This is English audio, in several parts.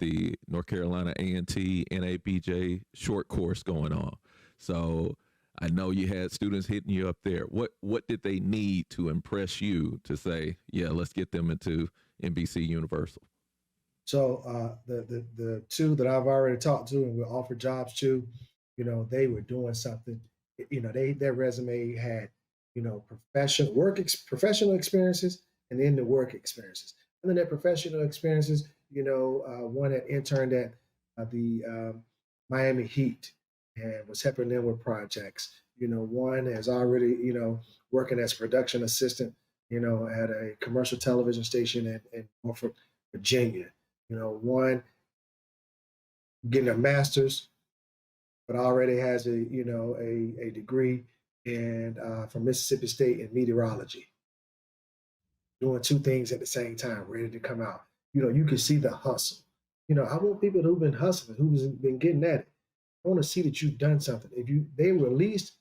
the North Carolina A&T NABJ short course going on. So I know you had students hitting you up there. What did they need to impress you to say, yeah, let's get them into NBC Universal? So the two that I've already talked to and we offered jobs to, they were doing something. Their resume had, professional experiences, and then the work experiences. And then their professional experiences, one had interned at the Miami Heat and was helping them with projects. One has already, working as production assistant, at a commercial television station in Norfolk, Virginia. One getting a master's, but already has a degree in from Mississippi State in meteorology, doing two things at the same time, ready to come out. You can see the hustle. I want people who've been hustling, who've been getting at it. I want to see that you've done something. They were at least,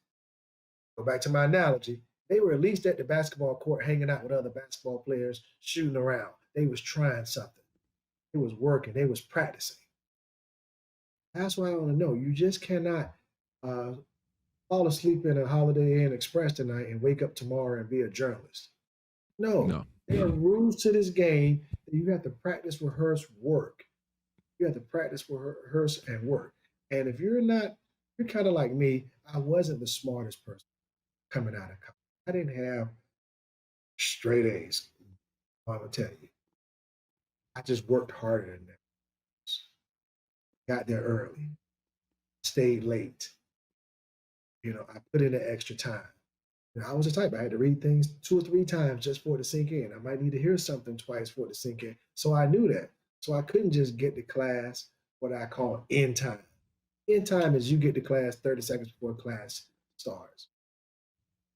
go back to my analogy, they were at least at the basketball court hanging out with other basketball players, shooting around. They was trying something. It was working. They was practicing. That's what I want to know. You just cannot uh, fall asleep in a Holiday Inn Express tonight and wake up tomorrow and be a journalist. No, No. there are rules to this game that you have to practice, rehearse, work. You have to practice, rehearse, and work. And if you're not, you're kind of like me. I wasn't the smartest person coming out of college. I didn't have straight A's. I'm gonna tell you, I just worked harder than that. Got there early, stayed late. I put in the extra time. I was the type I had to read things two or three times just for it to sink in. I might need to hear something twice for it to sink in. So I knew that. So I couldn't just get to class what I call in time. In time is you get to class 30 seconds before class starts.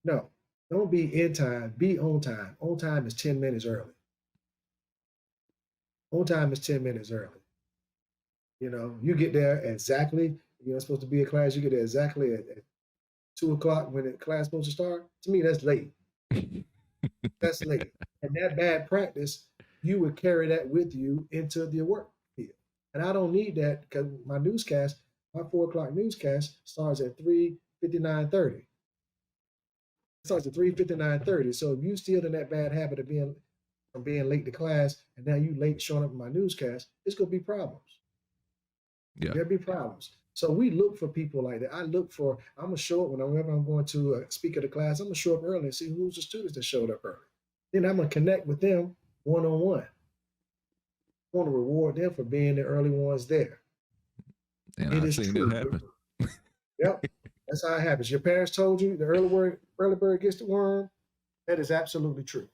No, don't be in time, be on time. On time is 10 minutes early. On time is 10 minutes early. You get there exactly, supposed to be a class, you get there exactly at 2 o'clock when the class is supposed to start. To me, that's late. That's late. And that bad practice, you would carry that with you into the work field. And I don't need that because my 4 o'clock newscast starts at 3:59:30. It starts at 3:59:30. So if you still in that bad habit of being late to class and now you late showing up in my newscast, it's gonna be problems. Yeah. There'll be problems. So we look for people like that. I'm gonna show up whenever I'm going to speak at a class, I'm gonna show up early and see who's the students that showed up early. Then I'm gonna connect with them one-on-one. I want to reward them for being the early ones there. And It I've is seen it true. happen. Yep. That's how it happens. Your parents told you the early bird gets the worm. That is absolutely true.